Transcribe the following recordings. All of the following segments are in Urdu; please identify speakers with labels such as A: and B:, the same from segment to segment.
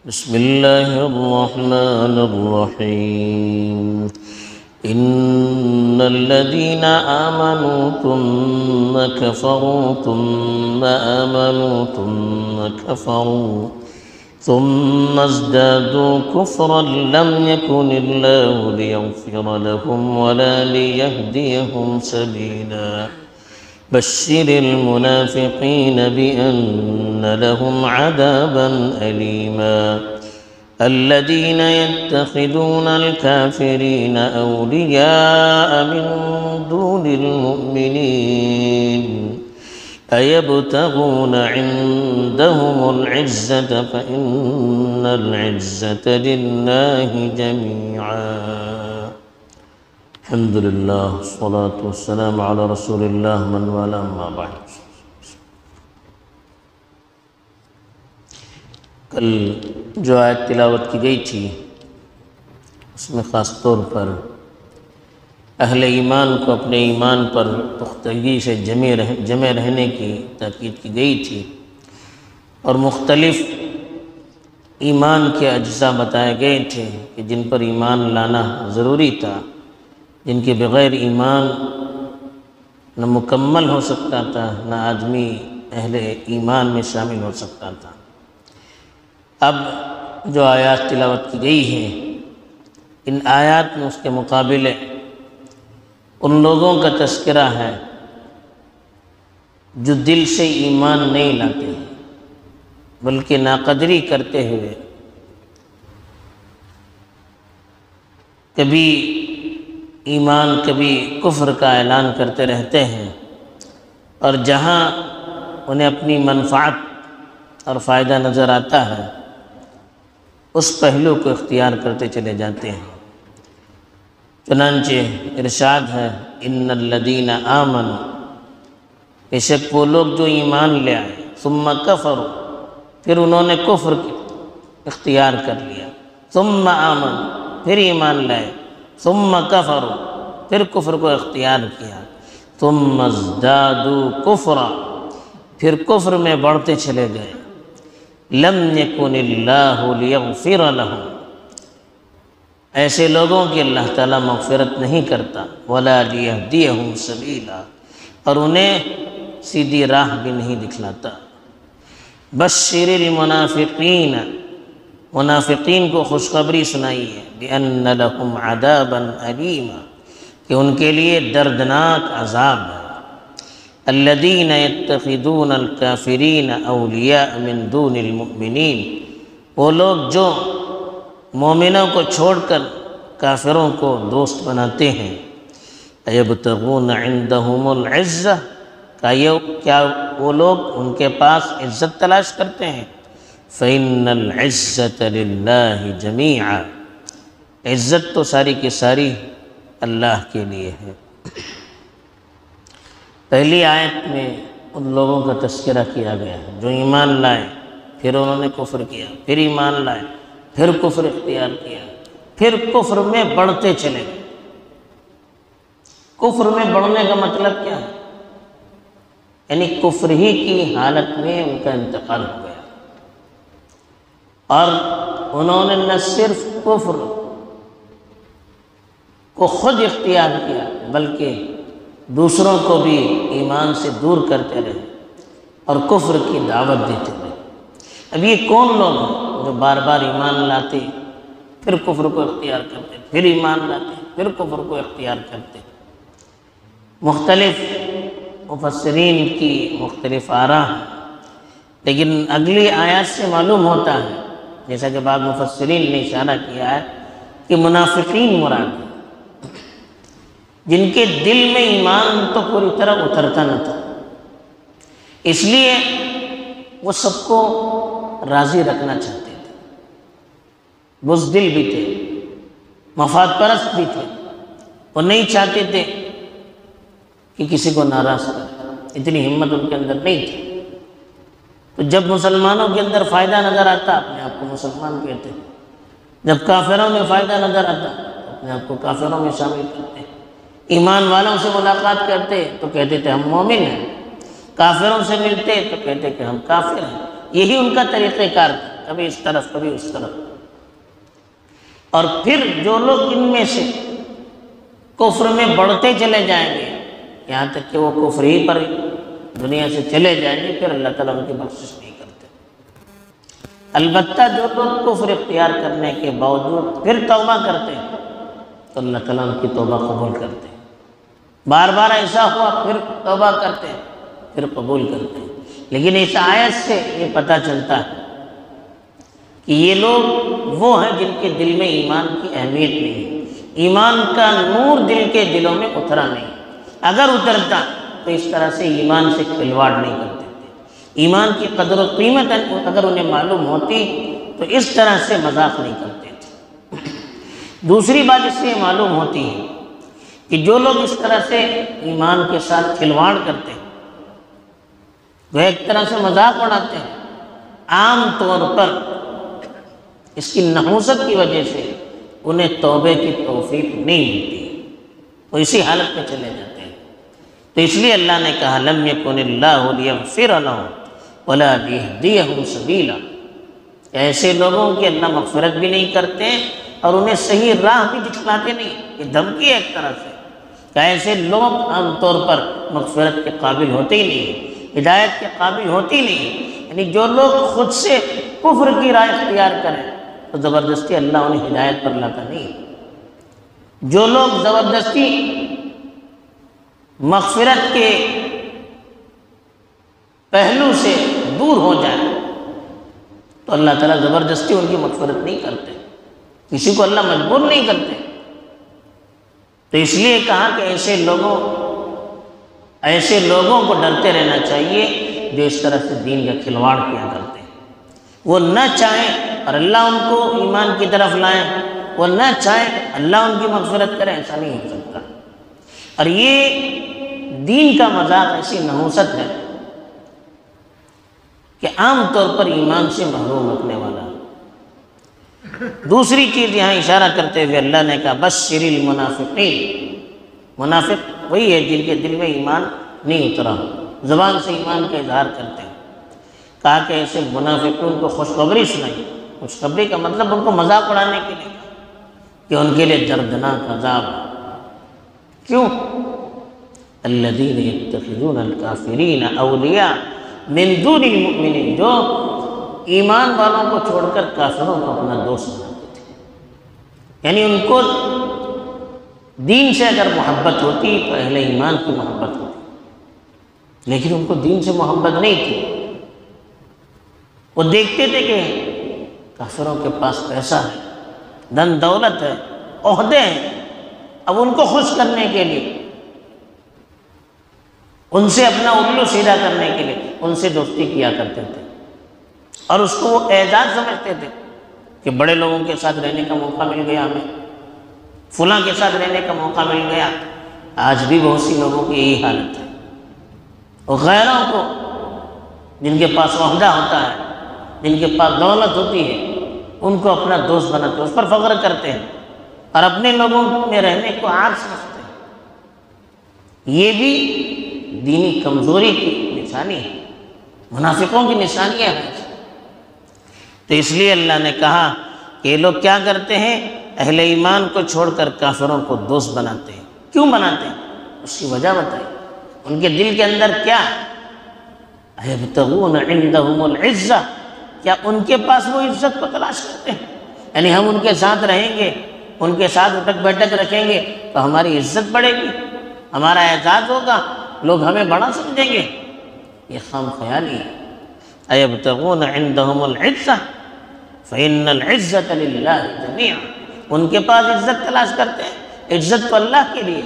A: بسم الله الرحمن الرحيم إن الذين آمنوا ثم كفروا ثم آمنوا ثم كفروا ثم ازدادوا كفرا لم يكن الله ليغفر لهم ولا ليهديهم سبيلا بشر المنافقين بأن لهم عذابا أليما الذين يتخذون الكافرين أولياء من دون المؤمنين أيبتغون عندهم العزة فإن العزة لله جميعا الحمد للہ والصلاة والسلام علی رسول اللہ من والا اما بعد۔ کل جو آیت تلاوت کی گئی تھی اس میں خاص طور پر اہل ایمان کو اپنے ایمان پر پختگی سے جمع رہنے کی تاکید کی گئی تھی اور مختلف ایمان کے اجزاء بتائے گئے تھے کہ جن پر ایمان لانا ضروری تھا، جن کے بغیر ایمان نہ مکمل ہو سکتا تھا نہ آدمی اہل ایمان میں شامل ہو سکتا تھا۔ اب جو آیات تلاوت کی گئی ہیں ان آیات میں اس کے مقابلے ان لوگوں کا تذکرہ ہے جو دل سے ایمان نہیں لاتے ہیں بلکہ ناقدری کرتے ہوئے کبھی ایمان کبھی کفر کا اعلان کرتے رہتے ہیں، اور جہاں انہیں اپنی منفعت اور فائدہ نظر آتا ہے اس پہلو کو اختیار کرتے چلے جاتے ہیں۔ چنانچہ ارشاد ہے ان الذین آمنوا، بے شک وہ لوگ جو ایمان لے آئے، ثم کفروا، پھر انہوں نے کفر اختیار کر لیا، ثم آمنوا، پھر ایمان لائے، ثم کفروا، پھر کفر کو اختیار کیا، ثم ازدادوا کفرا، پھر کفر میں بڑھتے چلے گئے، لم یکن اللہ لیغفر لهم، ایسے لوگوں کی اللہ تعالیٰ مغفرت نہیں کرتا، ولا لیہدیہم سبیلا، اور انہیں سیدھی راہ بھی نہیں دکھلاتا۔ بشر المنافقین، منافقین کو خوشخبری سنائی ہے، بِأَنَّ لَهُمْ عَذَابًا أَلِيمًا، کہ ان کے لیے دردناک عذاب ہے۔ الَّذِينَ يَتَّخِذُونَ الْكَافِرِينَ أَوْلِيَاءَ مِن دُونِ الْمُؤْمِنِينَ، وہ لوگ جو مومنوں کو چھوڑ کر کافروں کو دوست بناتے ہیں۔ أَيَبْتَغُونَ عِندَهُمُ الْعِزَّةَ، کیا وہ لوگ ان کے پاس عزت تلاش کرتے ہیں؟ فَإِنَّ الْعِزَّةَ لِلَّهِ جَمِيعًا، عزت تو ساری کی ساری اللہ کے لیے ہے۔ پہلی آیت میں ان لوگوں کا تذکرہ کیا گیا ہے جو ایمان لائے، پھر انہوں نے کفر کیا، پھر ایمان لائے، پھر کفر اختیار کیا، پھر کفر میں بڑھتے چلے گئے۔ کفر میں بڑھنے کا مطلب کیا ہے؟ یعنی کفر ہی کی حالت میں ان کا انتقال ہو گیا، اور انہوں نے نہ صرف کفر کو خود اختیار کیا بلکہ دوسروں کو بھی ایمان سے دور کرتے رہے اور کفر کی دعوت دیتے رہے۔ اب یہ کون لوگ ہیں جو بار بار ایمان لاتے پھر کفر کو اختیار کرتے، پھر ایمان لاتے پھر کفر کو اختیار کرتے؟ مختلف مفسرین کی مختلف آراء ہیں، لیکن اگلی آیات سے معلوم ہوتا ہے، جیسا کہ بعض مفسرین نے اشارہ کیا ہے، کہ منافقین مراد ہیں جن کے دل میں ایمان تو پوری طرح اترتا نہ تھا، اس لیے وہ سب کو راضی رکھنا چاہتے تھے، بزدل بھی تھے، مفاد پرست بھی تھے، وہ نہیں چاہتے تھے کہ کسی کو ناراض کرے، اتنی ہمت ان کے اندر نہیں تھی۔ تو جب مسلمانوں کے اندر فائدہ نظر آتا اپنے آپ کو مسلمان کہتے ہیں، جب کافروں میں فائدہ نظر آتا اپنے آپ کو کافروں میں شامل کرتے ہیں، ایمان والوں سے ملاقات کرتے تو کہتے تھے ہم مومن ہیں، کافروں سے ملتے تو کہتے کہ ہم کافر ہیں۔ یہی ان کا طریقہ کار تھا۔ کبھی اس طرف کبھی اس طرف. اور پھر جو لوگ ان میں سے کفر میں بڑھتے چلے جائیں گے یہاں تک کہ وہ کفر ہی پر دنیا سے چلے جائیں گے، پھر اللہ تعالیٰ ان کی بخشش نہیں کرتے. البتہ جو لوگ کفر اختیار کرنے کے باوجود پھر توبہ کرتے ہیں تو اللہ تعالیٰ ان کی توبہ قبول کرتے ہیں. بار بار ایسا ہوا پھر توبہ کرتے ہیں پھر قبول کرتے ہیں. لیکن اس آیت سے یہ پتہ چلتا ہے کہ یہ لوگ وہ ہیں جن کے دل میں ایمان کی اہمیت نہیں ہے. ایمان کا نور دل کے دلوں میں اترا نہیں. اگر اترتا تو اس طرح سے ایمان سے کھلواڑ نہیں کرتے تھے. ایمان کی قدر و قیمت اگر انہیں معلوم ہوتی تو اس طرح سے مذاق نہیں کرتے تھے. دوسری بات اس سے یہ معلوم ہوتی ہے کہ جو لوگ اس طرح سے ایمان کے ساتھ کھلواڑ کرتے ہیں وہ ایک طرح سے مذاق اڑاتے ہیں، عام طور پر اس کی نحوست کی وجہ سے انہیں توبے کی توفیق نہیں ملتی، وہ اسی حالت میں چلے جاتے ہیں. تو اس لیے اللہ نے کہا لم یکن اللہ لیغفر لہم ولا لیہدیہم سبیلا. ایسے لوگوں کی اللہ مغفرت بھی نہیں کرتے اور انہیں صحیح راہ بھی دکھلاتے نہیں. یہ دھمکی ہے ایک طرح سے کہ ایسے لوگ عام طور پر مغفرت کے قابل ہوتے ہی نہیں، ہدایت کے قابل ہوتی نہیں. یعنی جو لوگ خود سے کفر کی راہ اختیار کریں تو زبردستی اللہ انہیں ہدایت پر لاتا نہیں. جو لوگ زبردستی مغفرت کے پہلو سے دور ہو جائیں تو اللہ تعالیٰ زبردستی ان کی مغفرت نہیں کرتے، کسی کو اللہ مجبور نہیں کرتے. تو اس لیے کہا کہ ایسے لوگوں کو ڈرتے رہنا چاہیے جو اس طرح سے دین کا کھلواڑ کیا کرتے ہیں. وہ نہ چاہیں اور اللہ ان کو ایمان کی طرف لائیں، وہ نہ چاہیں اللہ ان کی مغفرت کرے، ایسا نہیں ہو سکتا. اور یہ دین کا مذاق ایسی نحوست ہے کہ عام طور پر ایمان سے محروم رکھنے والا. دوسری چیز یہاں اشارہ کرتے ہوئے اللہ نے کہا بشر المنافقین. منافق وہی ہے جن کے دل میں ایمان نہیں اترا، زبان سے ایمان کا اظہار کرتے ہیں. کہا کہ ایسے منافقین کو خوشخبری سنائی. خوشخبری کا مطلب ان کو مذاق اڑانے کے لیے کہ ان کے لیے دردناک عذاب. کیوں؟ الذین یتخذون الکافرین اولیاء من دون المؤمنین. جو ایمان والوں کو چھوڑ کر کافروں کو اپنا دوست بناتے تھے. یعنی ان کو دین سے اگر محبت ہوتی تو اہل ایمان کی محبت ہوتی، لیکن ان کو دین سے محبت نہیں تھی. وہ دیکھتے تھے کہ کافروں کے پاس پیسہ ہے، دن دولت ہے، عہدے ہیں، اب ان کو خوش کرنے کے لیے، ان سے اپنا الو سیدھا کرنے کے لیے ان سے دوستی کیا کرتے تھے. اور اس کو وہ اعزاز سمجھتے تھے کہ بڑے لوگوں کے ساتھ رہنے کا موقع مل گیا، ہمیں فلاں کے ساتھ رہنے کا موقع مل گیا. آج بھی بہت سی لوگوں کی یہی حالت ہے. اور غیروں کو جن کے پاس عہدہ ہوتا ہے، جن کے پاس دولت ہوتی ہے، ان کو اپنا دوست بناتے ہیں، اس پر فخر کرتے ہیں اور اپنے لوگوں میں رہنے کو عار سمجھتے ہیں. یہ بھی دینی کمزوری کی نشانی ہے، منافقوں کی نشانیاں ہیں. تو اس لیے اللہ نے کہا کہ یہ لوگ کیا کرتے ہیں؟ اہل ایمان کو چھوڑ کر کافروں کو دوست بناتے ہیں. کیوں بناتے ہیں؟ اس کی وجہ بتائی. ان کے دل کے اندر کیا ہے؟ یبتغون عندهم العزہ. کیا ان کے پاس وہ عزت کو تلاش کرتے ہیں؟ یعنی ہم ان کے ساتھ رہیں گے، ان کے ساتھ اٹھک بیٹھک رکھیں گے تو ہماری عزت بڑھے گی، ہمارا اعزاز ہوگا، لوگ ہمیں بڑا سمجھیں گے. یہ خام خیالی ہے. ایبتغون عندهم العزہ فإن العزة للہ جميعا. ان کے پاس عزت تلاش کرتے ہیں، عزت تو اللہ کے لیے.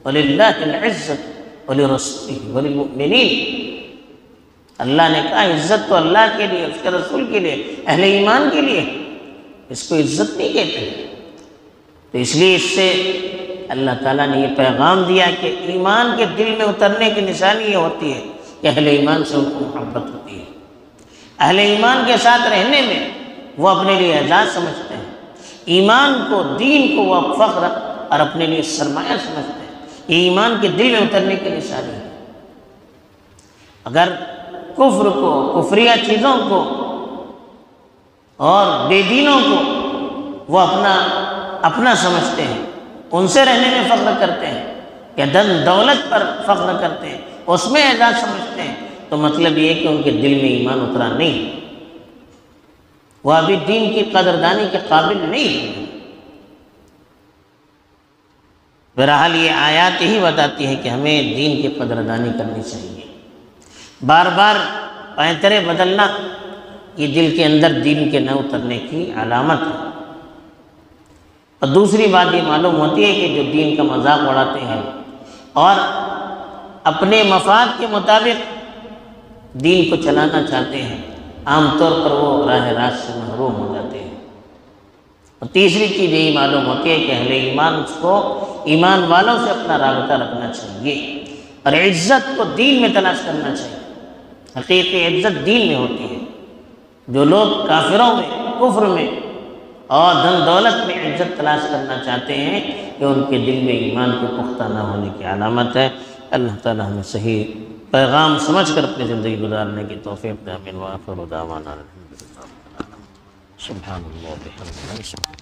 A: وَلِلَّهِ الْعِزَّةُ وَلِرَسُولِهِ وَلِلْمُؤْمِنِينَ. اللہ نے کہا عزت تو اللہ کے لیے، اس کے رسول کے لیے، اہل ایمان کے لیے. اس کو عزت نہیں کہتے. تو اس لیے اس سے اللہ تعالیٰ نے یہ پیغام دیا کہ ایمان کے دل میں اترنے کی نشانی یہ ہوتی ہے کہ اہل ایمان سے ان کو محبت ہوتی ہے. اہل ایمان کے ساتھ رہنے میں وہ اپنے لیے اعزاز سمجھتے ہیں. ایمان کو، دین کو وہ فخر اور اپنے لیے سرمایہ سمجھتے ہیں. یہ ایمان کے دل میں اترنے کی نشانی ہے. اگر کفر کو، کفریہ چیزوں کو اور بے دینوں کو وہ اپنا سمجھتے ہیں، ان سے رہنے میں فخر کرتے ہیں، کہ دن دولت پر فخر کرتے ہیں، اس میں اعزاز سمجھتے ہیں، تو مطلب یہ ہے کہ ان کے دل میں ایمان اترا نہیں، وہ ابھی دین کی قدردانی کے قابل نہیں۔ بہرحال یہ آیات یہی بتاتی ہیں کہ ہمیں دین کی قدردانی کرنی چاہیے۔ بار بار پینترے بدلنا یہ دل کے اندر دین کے نہ اترنے کی علامت ہے۔ اور دوسری بات یہ معلوم ہوتی ہے کہ جو دین کا مذاق اڑاتے ہیں اور اپنے مفاد کے مطابق دین کو چلانا چاہتے ہیں، عام طور پر وہ راہ راست سے محروم ہو جاتے ہیں۔ اور تیسری چیز یہی معلوم ہوتی ہے کہ اہل ایمان کو ایمان والوں سے اپنا رابطہ رکھنا چاہیے اور عزت کو دین میں تلاش کرنا چاہیے۔ حقیقی عزت دین میں ہوتی ہے۔ جو لوگ کافروں میں، کفر میں اور دن دولت میں عزت تلاش کرنا چاہتے ہیں کہ ان کے دل میں ایمان کے پختہ نہ ہونے کی علامت ہے۔ اللہ تعالی ہمیں صحیح پیغام سمجھ کر اپنی زندگی گزارنے کی توفیق دے۔ آمین۔ وآخر دعوانا الحمدللہ۔ سبحان اللہ وبحمدہ۔